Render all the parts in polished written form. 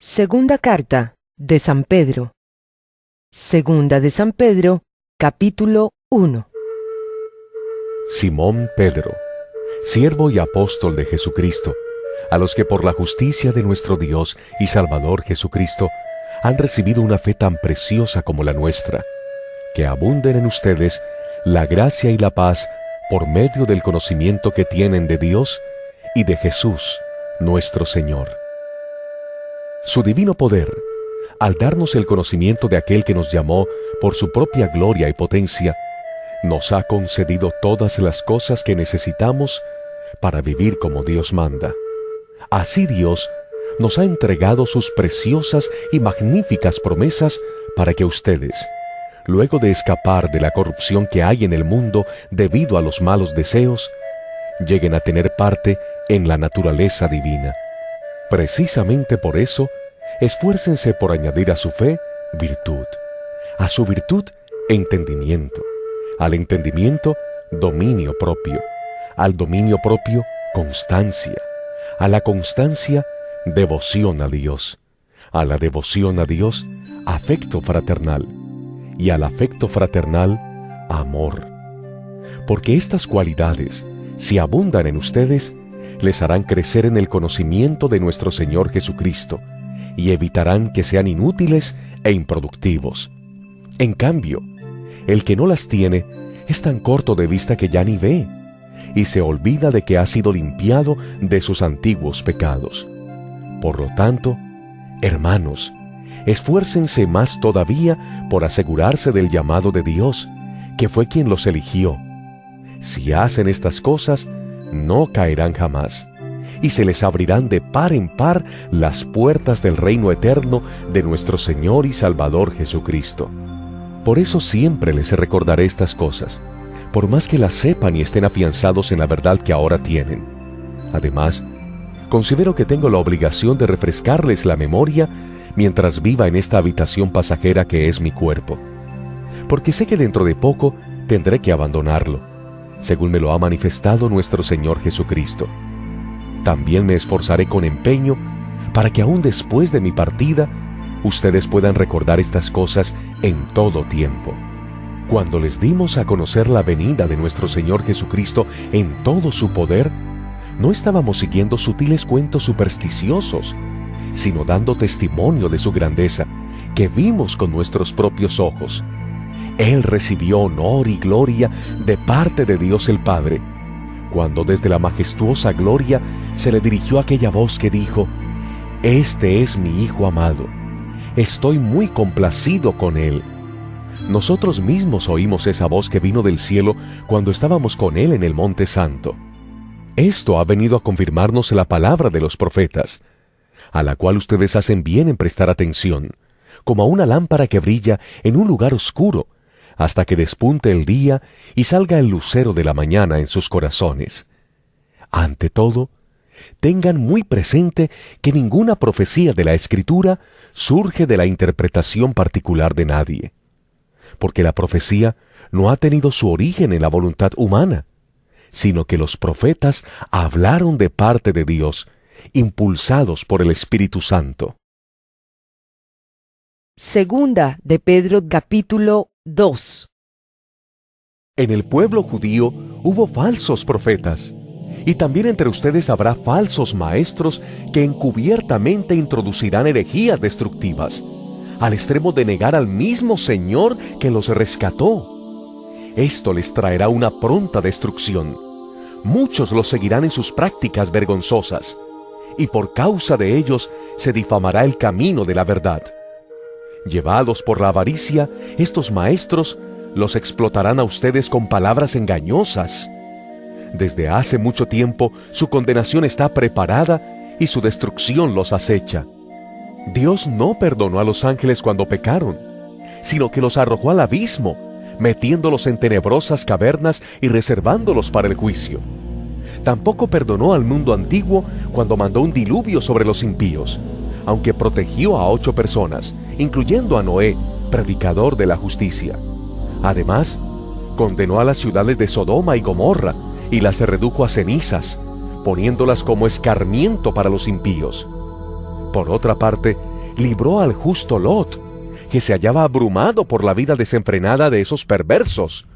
Segunda carta de San Pedro. Segunda de San Pedro, capítulo 1. Simón Pedro, siervo y apóstol de Jesucristo, a los que por la justicia de nuestro Dios y Salvador Jesucristo han recibido una fe tan preciosa como la nuestra, que abunden en ustedes la gracia y la paz por medio del conocimiento que tienen de Dios y de Jesús, nuestro Señor. Su divino poder, al darnos el conocimiento de aquel que nos llamó por su propia gloria y potencia, nos ha concedido todas las cosas que necesitamos para vivir como Dios manda. Así Dios nos ha entregado sus preciosas y magníficas promesas para que ustedes, luego de escapar de la corrupción que hay en el mundo debido a los malos deseos, lleguen a tener parte en la naturaleza divina. Precisamente por eso, esfuércense por añadir a su fe virtud, a su virtud entendimiento, al entendimiento dominio propio, al dominio propio constancia, a la constancia devoción a Dios, a la devoción a Dios afecto fraternal y al afecto fraternal amor. Porque estas cualidades, si abundan en ustedes, les harán crecer en el conocimiento de nuestro Señor Jesucristo y evitarán que sean inútiles e improductivos. En cambio, el que no las tiene es tan corto de vista que ya ni ve y se olvida de que ha sido limpiado de sus antiguos pecados. Por lo tanto, hermanos, esfuércense más todavía por asegurarse del llamado de Dios, que fue quien los eligió. Si hacen estas cosas, no caerán jamás, y se les abrirán de par en par las puertas del reino eterno de nuestro Señor y Salvador Jesucristo. Por eso siempre les recordaré estas cosas, por más que las sepan y estén afianzados en la verdad que ahora tienen. Además, considero que tengo la obligación de refrescarles la memoria mientras viva en esta habitación pasajera que es mi cuerpo, porque sé que dentro de poco tendré que abandonarlo, según me lo ha manifestado nuestro Señor Jesucristo. También me esforzaré con empeño para que aún después de mi partida, ustedes puedan recordar estas cosas en todo tiempo. Cuando les dimos a conocer la venida de nuestro Señor Jesucristo en todo su poder, no estábamos siguiendo sutiles cuentos supersticiosos, sino dando testimonio de su grandeza, que vimos con nuestros propios ojos. Él recibió honor y gloria de parte de Dios el Padre, cuando desde la majestuosa gloria se le dirigió aquella voz que dijo: «Este es mi Hijo amado, estoy muy complacido con él». Nosotros mismos oímos esa voz que vino del cielo cuando estábamos con él en el Monte Santo. Esto ha venido a confirmarnos la palabra de los profetas, a la cual ustedes hacen bien en prestar atención, como a una lámpara que brilla en un lugar oscuro, hasta que despunte el día y salga el lucero de la mañana en sus corazones. Ante todo, tengan muy presente que ninguna profecía de la Escritura surge de la interpretación particular de nadie, porque la profecía no ha tenido su origen en la voluntad humana, sino que los profetas hablaron de parte de Dios, impulsados por el Espíritu Santo. Segunda de Pedro, capítulo 2. En el pueblo judío hubo falsos profetas, y también entre ustedes habrá falsos maestros que encubiertamente introducirán herejías destructivas, al extremo de negar al mismo Señor que los rescató. Esto les traerá una pronta destrucción. Muchos los seguirán en sus prácticas vergonzosas, y por causa de ellos se difamará el camino de la verdad. Llevados por la avaricia, estos maestros los explotarán a ustedes con palabras engañosas. Desde hace mucho tiempo su condenación está preparada y su destrucción los acecha. Dios no perdonó a los ángeles cuando pecaron, sino que los arrojó al abismo, metiéndolos en tenebrosas cavernas y reservándolos para el juicio. Tampoco perdonó al mundo antiguo cuando mandó un diluvio sobre los impíos, aunque protegió a 8 personas, incluyendo a Noé, predicador de la justicia. Además, condenó a las ciudades de Sodoma y Gomorra y las redujo a cenizas, poniéndolas como escarmiento para los impíos. Por otra parte, libró al justo Lot, que se hallaba abrumado por la vida desenfrenada de esos perversos.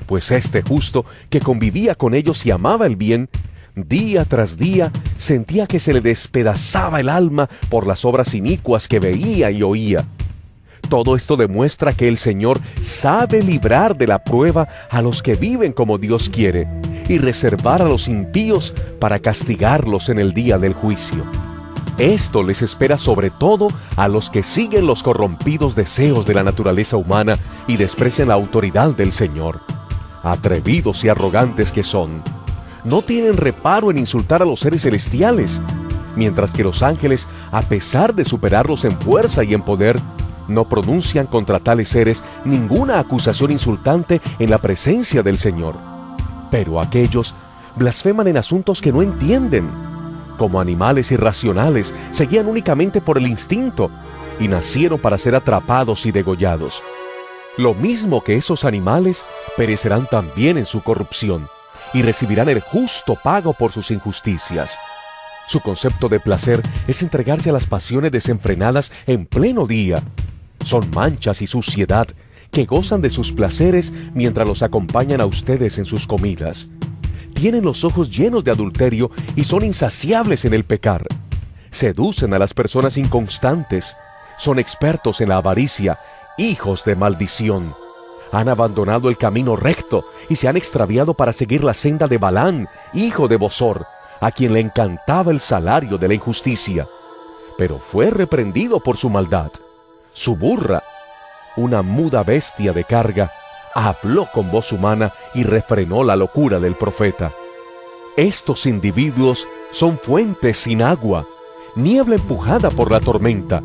Pues este justo, que convivía con ellos y amaba el bien, día tras día sentía que se le despedazaba el alma por las obras inicuas que veía y oía. Todo esto demuestra que el Señor sabe librar de la prueba a los que viven como Dios quiere y reservar a los impíos para castigarlos en el día del juicio. Esto les espera sobre todo a los que siguen los corrompidos deseos de la naturaleza humana y desprecian la autoridad del Señor. Atrevidos y arrogantes que son, no tienen reparo en insultar a los seres celestiales, mientras que los ángeles, a pesar de superarlos en fuerza y en poder, no pronuncian contra tales seres ninguna acusación insultante en la presencia del Señor. Pero aquellos blasfeman en asuntos que no entienden. Como animales irracionales, se guían únicamente por el instinto y nacieron para ser atrapados y degollados. Lo mismo que esos animales, perecerán también en su corrupción y recibirán el justo pago por sus injusticias. Su concepto de placer es entregarse a las pasiones desenfrenadas en pleno día. Son manchas y suciedad que gozan de sus placeres mientras los acompañan a ustedes en sus comidas. Tienen los ojos llenos de adulterio y son insaciables en el pecar. Seducen a las personas inconstantes. Son expertos en la avaricia, hijos de maldición. Han abandonado el camino recto y se han extraviado para seguir la senda de Balán, hijo de Bosor, a quien le encantaba el salario de la injusticia. Pero fue reprendido por su maldad. Su burra, una muda bestia de carga, habló con voz humana y refrenó la locura del profeta. Estos individuos son fuentes sin agua, niebla empujada por la tormenta,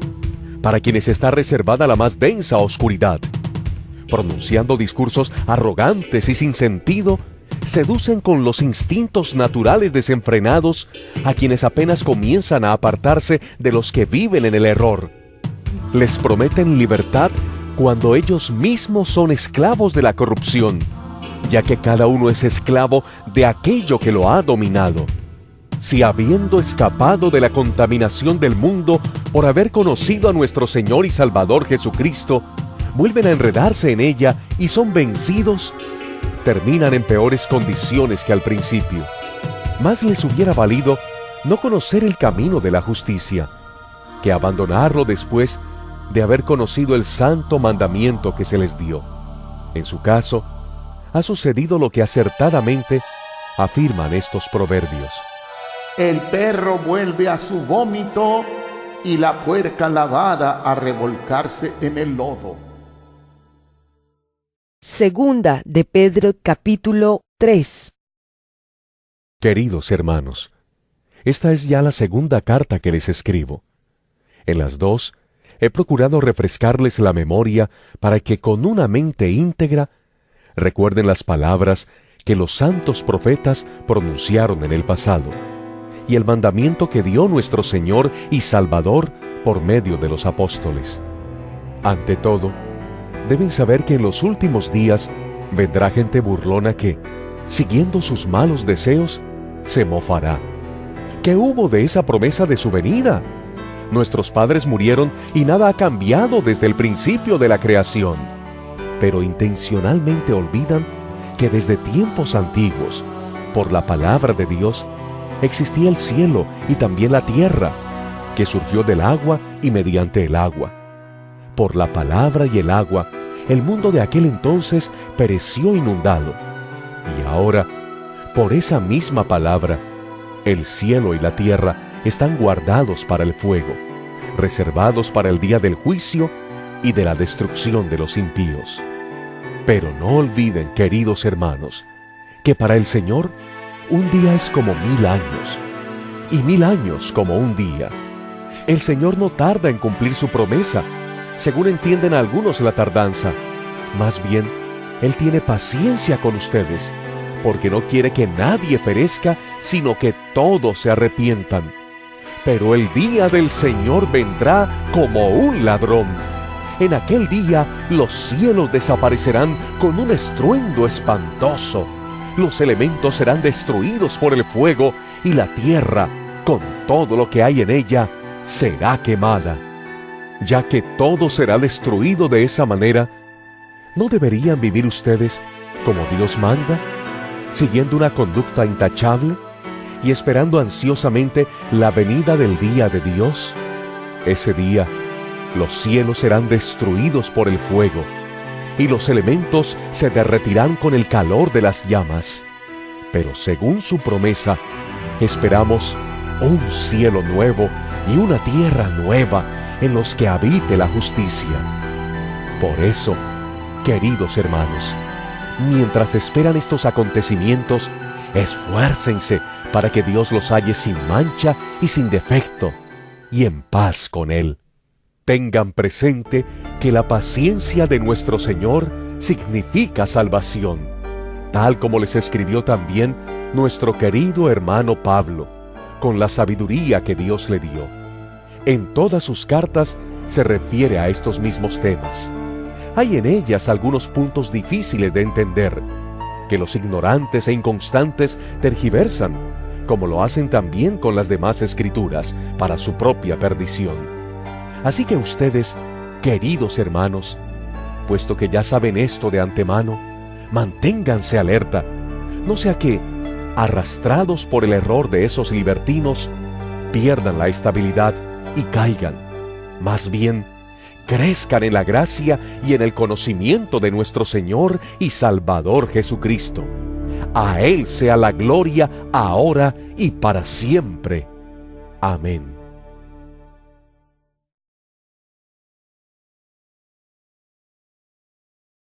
para quienes está reservada la más densa oscuridad. Pronunciando discursos arrogantes y sin sentido, seducen con los instintos naturales desenfrenados a quienes apenas comienzan a apartarse de los que viven en el error. Les prometen libertad cuando ellos mismos son esclavos de la corrupción, ya que cada uno es esclavo de aquello que lo ha dominado. Si habiendo escapado de la contaminación del mundo por haber conocido a nuestro Señor y Salvador Jesucristo, vuelven a enredarse en ella y son vencidos, terminan en peores condiciones que al principio. Más les hubiera valido no conocer el camino de la justicia, que abandonarlo después de haber conocido el santo mandamiento que se les dio. En su caso, ha sucedido lo que acertadamente afirman estos proverbios. El perro vuelve a su vómito y la puerca lavada a revolcarse en el lodo. Segunda de Pedro, capítulo 3. Queridos hermanos, esta es ya la segunda carta que les escribo. En las dos, he procurado refrescarles la memoria para que con una mente íntegra recuerden las palabras que los santos profetas pronunciaron en el pasado y el mandamiento que dio nuestro Señor y Salvador por medio de los apóstoles. Ante todo, deben saber que en los últimos días vendrá gente burlona que, siguiendo sus malos deseos, se mofará. ¿Qué hubo de esa promesa de su venida? Nuestros padres murieron y nada ha cambiado desde el principio de la creación. Pero intencionalmente olvidan que desde tiempos antiguos, por la palabra de Dios, existía el cielo y también la tierra, que surgió del agua y mediante el agua. Por la palabra y el agua, el mundo de aquel entonces pereció inundado. Y ahora, por esa misma palabra, el cielo y la tierra están guardados para el fuego, reservados para el día del juicio y de la destrucción de los impíos. Pero no olviden, queridos hermanos, que para el Señor un día es como 1000 años, y 1000 años como un día. El Señor no tarda en cumplir su promesa, según entienden algunos la tardanza. Más bien, Él tiene paciencia con ustedes, porque no quiere que nadie perezca, sino que todos se arrepientan. Pero el día del Señor vendrá como un ladrón. En aquel día los cielos desaparecerán con un estruendo espantoso. Los elementos serán destruidos por el fuego y la tierra, con todo lo que hay en ella, será quemada. Ya que todo será destruido de esa manera, ¿no deberían vivir ustedes como Dios manda, siguiendo una conducta intachable y esperando ansiosamente la venida del día de Dios? Ese día, los cielos serán destruidos por el fuego, y los elementos se derretirán con el calor de las llamas. Pero según su promesa, esperamos un cielo nuevo y una tierra nueva en los que habite la justicia. Por eso, queridos hermanos, mientras esperan estos acontecimientos, esfuércense para que Dios los halle sin mancha y sin defecto, y en paz con Él. Tengan presente que la paciencia de nuestro Señor significa salvación, tal como les escribió también nuestro querido hermano Pablo, con la sabiduría que Dios le dio. En todas sus cartas se refiere a estos mismos temas. Hay en ellas algunos puntos difíciles de entender, que los ignorantes e inconstantes tergiversan, como lo hacen también con las demás escrituras, para su propia perdición. Así que ustedes, queridos hermanos, puesto que ya saben esto de antemano, manténganse alerta, no sea que, arrastrados por el error de esos libertinos, pierdan la estabilidad y caigan. Más bien, crezcan en la gracia y en el conocimiento de nuestro Señor y Salvador Jesucristo. A Él sea la gloria ahora y para siempre. Amén.